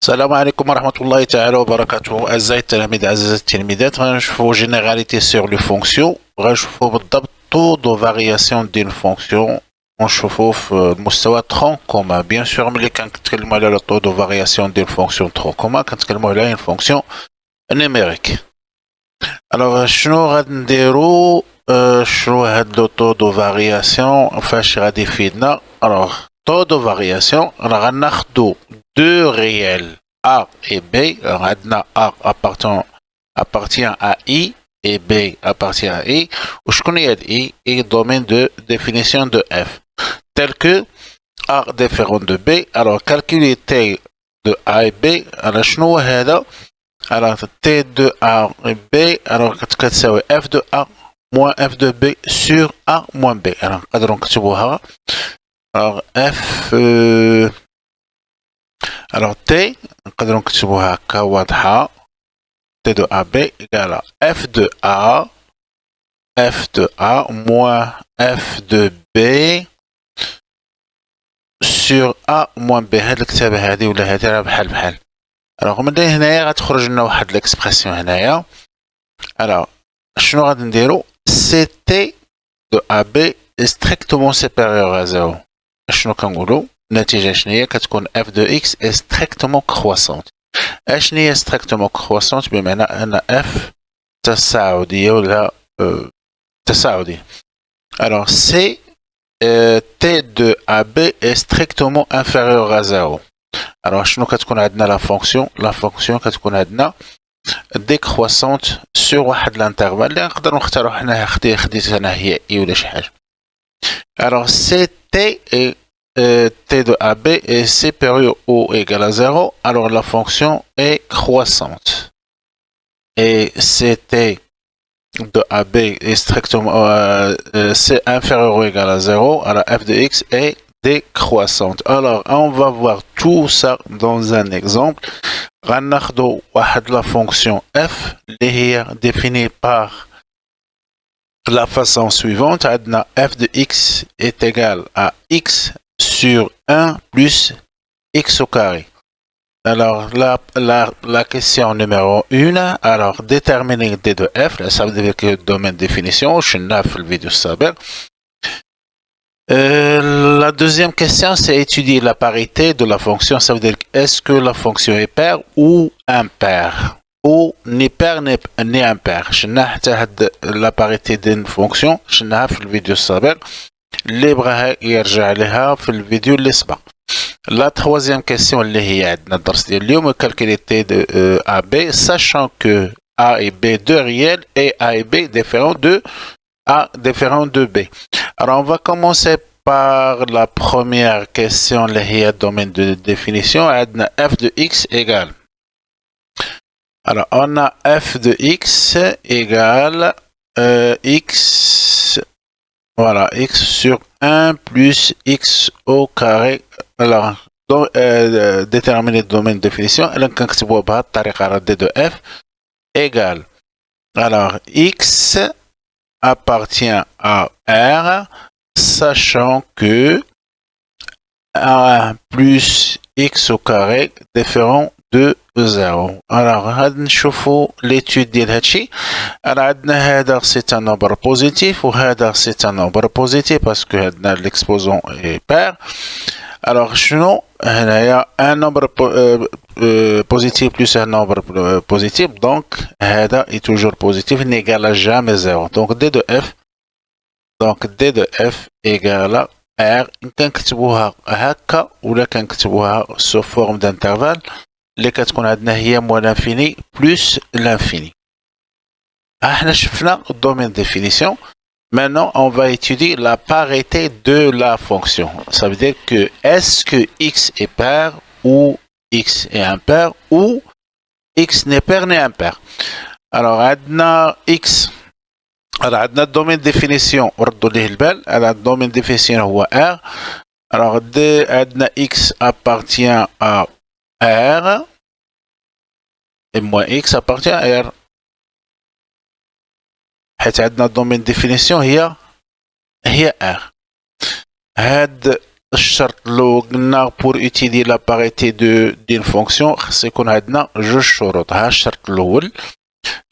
السلام عليكم ورحمة الله تعالى وبركاته. أعزائي التلاميذ أعزائي التلميذات، غنشوفو جينيراليتي سور لي فونكسيون، غنشوفو بالضبط طو دو فارياسيون ديال الفونكسيون، ونشوفو في المستوى ترون كومان. بيان سور ملي كنتكلمو على لو طو دو فارياسيون ديال الفونكسيون ترون كومان كنتكلمو على اون فونكسيون نيميريك. الوغ شنو غادي نديرو؟ شنو هاد لو طو دو فارياسيون فاش غادي يفيدنا؟ الوغ طو دو فارياسيون راه غناخدو deux réels A et B. Alors, A appartient à I et B appartient à I. Où je connais I est domaine de définition de F. Tel que A différent de B. Alors, calculer T de A et B. Alors, T de A et B. Alors, c'est F de A moins F de B sur A moins B. Alors, F... Alors T, نقدروا نكتبوها هكا واضحة. T de AB égale F de A moins F de B sur A moins B. هاد الكتابة هادي ولا هادي راه بحال بحال. alors من هنايا غتخرج لنا واحد ليكسبرسيون هنايا. alors شنو غادي نديرو؟ سي T de AB est strictement supérieur à 0. شنو كنقولو؟ النتيجة شنيا؟ كتكون f de x est strictement croissante. اشنو هي strictement croissante؟ بمعنى ان f تصاعدية ولا تصاعدية. alors c t de AB est strictement inférieur à 0. alors شنو كتكون عندنا لا فونكسيون كتكون عندنا décroissante sur واحد الانترفال اللي نقدروا نختاروا حنا خديت انا هي i ولا شي حاجة. alors c t est T de AB est supérieur ou égal à 0, alors la fonction est croissante. Et CT de AB est strictement c'est inférieur ou égal à 0, alors f de x est décroissante. Alors on va voir tout ça dans un exemple. غناخدو واحد la fonction f اللي هي définie par la façon suivante. عندنا f de x est égal à x sur 1 plus x au carré. Alors, la question numéro 1, alors déterminer D de F, là, ça veut dire que le domaine de définition, je n'ai pas le vidéo saber. La deuxième question, c'est étudier la parité de la fonction, ça veut dire est-ce que la fonction est paire ou impaire, ou ni paire ni impaire. Je n'ai la parité d'une fonction, je n'ai pas le vidéo saber. اللي بغاها يرجع لها في الفيديو اللي سبق. لا troisième question اللي هي عندنا الدرس ديال اليوم calculer T de AB sachant que A et B deux réels et A et B différents de A différents de B. Alors on va commencer par la première question اللي هي domaine de définition. عندنا f de x égale. alors on a f de x égale x. Voilà, x sur 1 plus x au carré. Alors, déterminer le domaine de définition. Alors, D de f égale. Alors, x appartient à R, sachant que 1 plus x au carré différent de 0. Alors, نشوفوا l'étude ديال هادشي. Alors, عندنا هذا c'est un nombre positif وهذا c'est un nombre positif parce que عندنا l'exposant est pair. Alors, شنو هنايا un nombre positif plus un nombre positif, donc هذا est toujours positif, n'égale jamais 0. Donc D de F égale R. كنكتبوها هكا ولا كنكتبوها sous forme d'intervalle اللي كتكون عندنا هي moins l'infini plus l'infini. احنا شفنا الدومين définition. Maintenant on va étudier la parité de la fonction. Ça veut dire que est-ce que x est pair ou x est impair ou x n'est pair ni impair. alors عندنا x. alors عندنا الدومين définition ردوا ليه البال. alors الدومين définition هو R. alors عندنا x appartient à R et moins x appartient à R. حيث عندنا الدومين ديفينيسيون هي R. هاد الشرط لو قلنا pour étudier la parité d'une fonction خص يكون عندنا جوج شروط. ها الشرط الاول.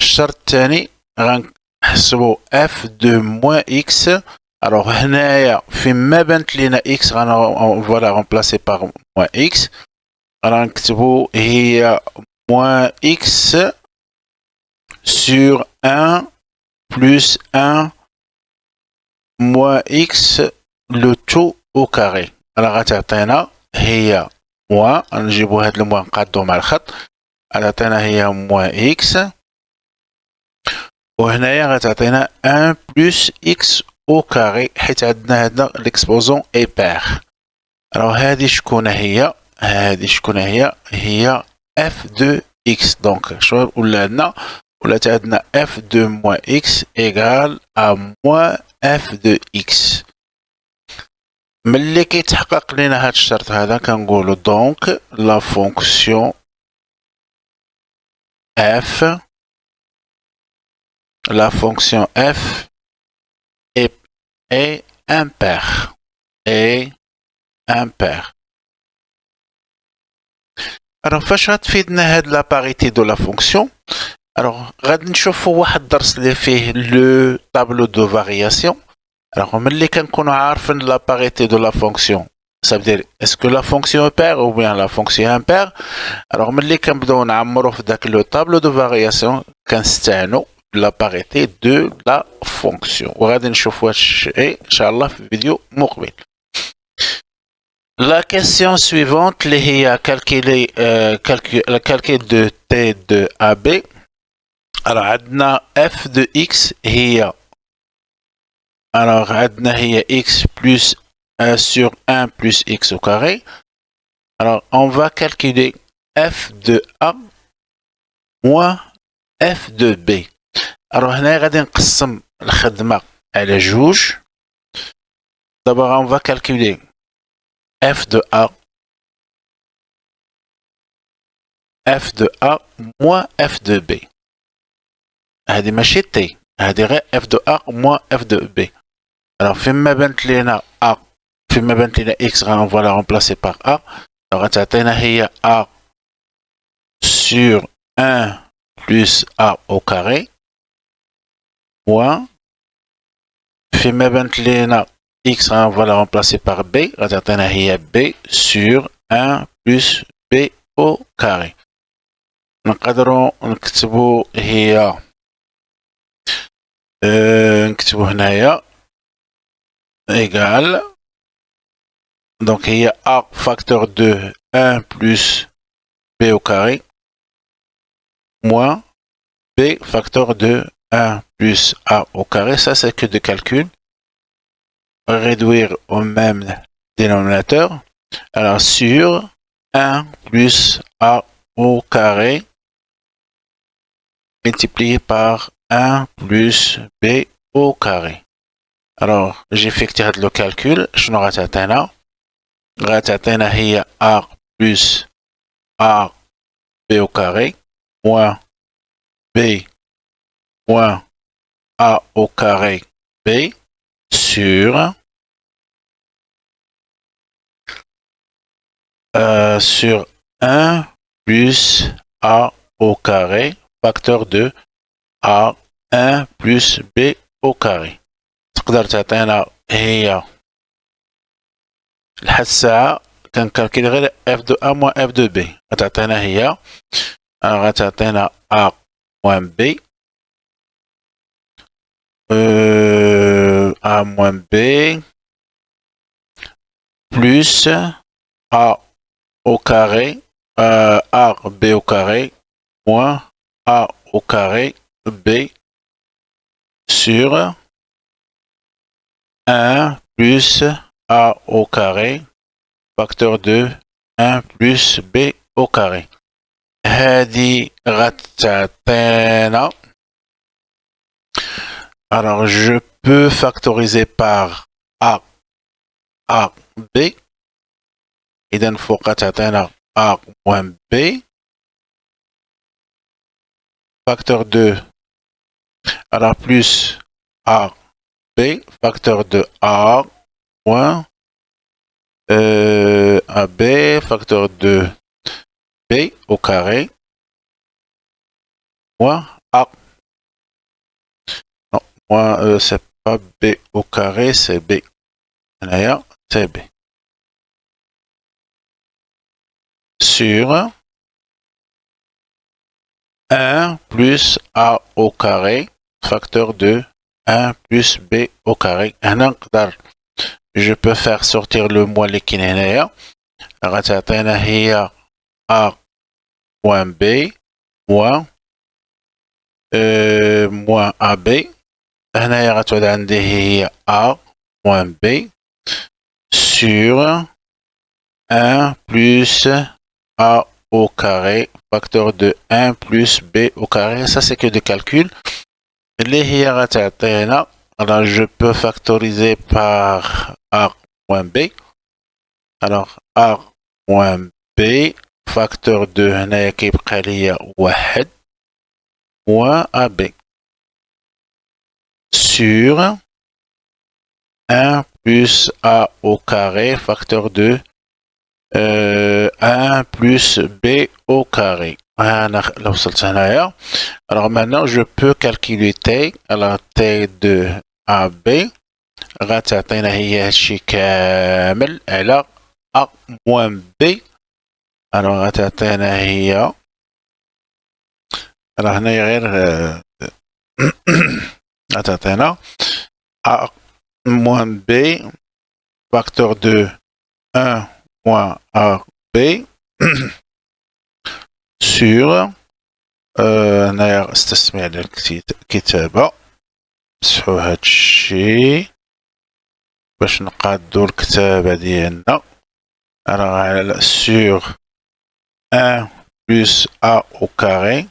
الشرط الثاني غنحسبو f de moins x. alors هنايا فيما بانت لينا x فوالا remplacer par moins x غنكتبو هي moins x sur 1 plus 1 moins x le tout au carré. alors غتعطينا هي موان نجيبو هاد الموان نقادو مع الخط غتعطينا هي moins x وهنايا غتعطينا 1 plus x au carré حيت عندنا هادنا l'exposant est pair. alors هادي شكون هي؟ هادي شكون هي؟ هي f de x. donc شنو ولا عندنا؟ ولات عندنا f de moins x égale à moins f de x. ملي كيتحقق لينا هاد الشرط هذا كنقولو donc la fonction f est impair. alors فاش غتفيدنا هاد la parité de la fonction؟ alors غادي نشوفو واحد الدرس اللي فيه le tableau de variation. alors ملي كنكونو عارفين la parité de la fonction ça veut dire est-ce que la fonction est paire ou bien la fonction est impaire. alors ملي كنبداو نعمرو في داك le tableau de variation كنستعانو la parité de la fonction وغادي نشوفو هاد الشيء ان شاء الله في فيديو مقبل. La question suivante اللي هي calculer calcul de t de AB. alors عندنا f de x هي alors عندنا هي x plus 1 sur 1 plus x au carré. alors on va calculer f de A moins f de B. alors هنا غادي نقسم الخدمة على جوج. d'abord on va calculer f de A moins f de B. هذه ماشي t هذه غير f de A moins f de B. alors فيما بانت لينا A فيما بانت لينا x on va la remplacer par A. alors غتعطينا هي A sur 1 plus A au carré moins فيما بانت لينا x on va la remplacer par B غتعطينا هي B sur 1 plus B au carré. نقدروا نكتبوا هي نكتبوا هنايا égal donc هي A facteur de 1 plus B au carré moins B facteur de 1 plus A au carré. ça c'est que de calcul. réduire au même dénominateur. alors sur 1 plus A au carré multiplié par 1 plus B au carré. alors j'effectue le calcul. شنو غتعطينا؟ غتعطينا هي A plus A B au carré moins B moins A au carré B sur sur 1 plus A au carré facteur de A 1 plus B au carré. تقدر تعطينا هي لحد الساعة كنكالكيلي غير f de A moins f de B. غتعطينا هي غتعطينا A moins B A moins B plus A au carré A B au carré moins A au carré B sur 1 plus A au carré facteur de 1 plus B au carré. هذه غتعطينا alors je peux factoriser par A B إذا فوق غتعطينا A moins B facteur de alors plus A B facteur de A moins AB facteur de B au carré moins A. Non, moins c'est pas B au carré, c'est B. Là, c'est B. Sur 1 plus A au carré facteur de 1 plus B au carré. Je peux faire sortir le moins qui est là. A moins B moins moins AB. هنايا غتولي عندي هي A moins B sur 1 plus A au carré facteur de 1 plus B au carré. Ça c'est que des calculs. Alors je peux factoriser par A moins B. Alors A moins B facteur de هنايا كيبقى ليا 1 moins AB sur 1 plus A au carré facteur de 1 plus B au carré. Alors maintenant, je peux calculer T. Alors T de AB. Elle a A moins B. Alors alors A moins B facteur de 1 moins AB sur أنا استسمع الكتابة مسحو هادشي باش نقادو الكتابة ديالنا راه sur 1 plus A au carré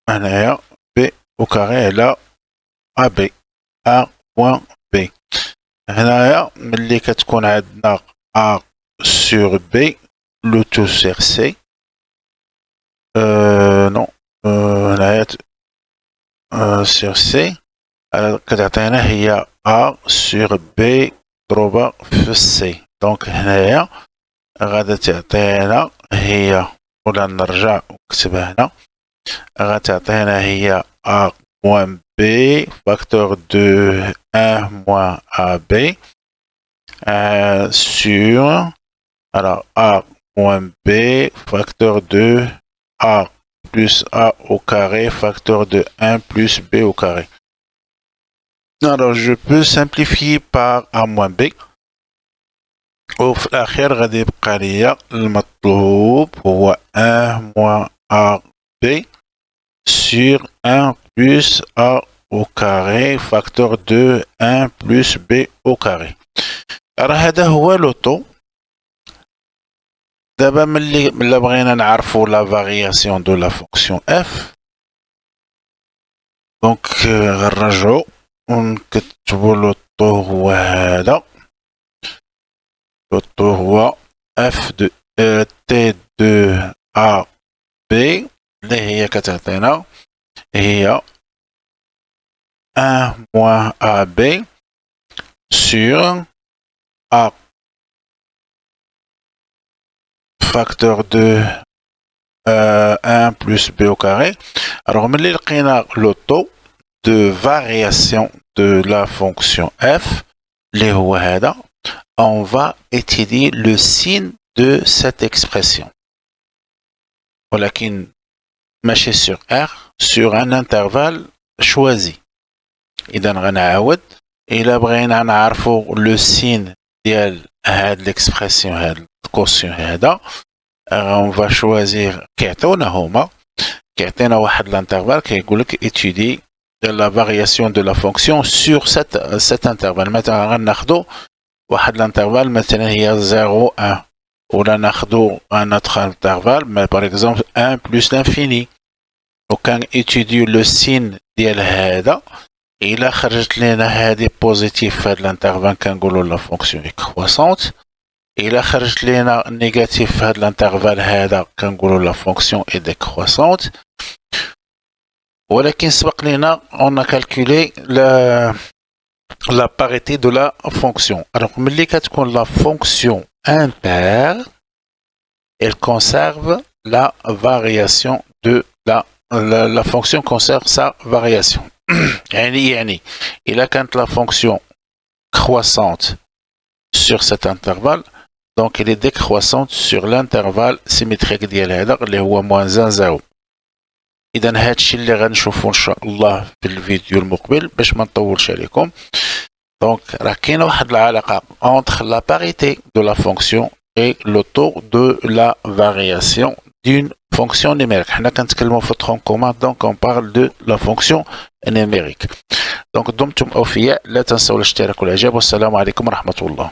هنايا B au carré على AB A moins B. هنايا ملي كتكون عندنا A sur B le tout sur C non هنايا sur C كتعطينا هي A sur B ضروبة في C. دونك هنايا غادا تعطينا هي ولا نرجع ونكتبها هنا غتعطينا هي A moins B facteur de 1 moins AB sur alors A moins B facteur de A plus A au carré facteur de 1 plus B au carré. Alors je peux simplifier par A moins B. وفي الأخير غادي يبقى ليا المطلوب هو 1 moins AB sur 1 plus A au carré facteur de 1 plus B au carré. راه هذا هو لوطو. دابا ملي بغينا نعرفو لا فارياسيون دو لا فونكسيون اف دونك غنرجعو ونكتبو لوطو هو هذا. لوطو هو اف دو تي دو ا بي اللي هي كتعطينا هي 1 moins AB sur A facteur de 1 plus B au carré. Alors, on le taux de variation de la fonction f, on va étudier le signe de cette expression. Voilà qui marche sur R sur un intervalle choisi. إذا غنعاود إلا بغينا نعرفو لو سين ديال هاد ليكسبرسيون هاد الكوسيون هذا on va choisir كيعطيونا هما كيعطينا واحد الانترفال كيقولك étudier la variation de la fonction sur cet intervalle. مثلا غناخدو واحد الانترفال مثلا هي 0 1 ولا ناخدو un autre intervalle mais par exemple 1 plus l'infini وكان étudier le signe ديال هذا إلا خرجت لنا هذه بوزيتيف في هذا الانترفال كنقولوا لا فونكسيون كروسونت. إلا خرجت لنا نيجاتيف في هذا الانترفال هذا كنقولوا لا فونكسيون اي ديكروسونت. ولكن سبق لنا on a calculé la parité de la fonction. Alors, ملي كتكون la fonction impaire, elle conserve la variation de la fonction conserve sa variation. يعني إلا كانت la fonction croissante sur cet intervalle, donc elle est décroissante sur l'intervalle symétrique ديال هذا اللي هو -1 0. إذا هادشي اللي غنشوفو إن شاء الله في الفيديو المقبل باش ما نطولش عليكم. دونك راه كاينه واحد العلاقة entre la parité de la fonction et le taux de la variation d'une fonction numérique. حنا كنتكلموا في الترونكومات donc on parle de la fonction numérique. دونك دمتم أوفياء، لا تنسوا الاشتراك والإعجاب، والسلام عليكم ورحمة الله.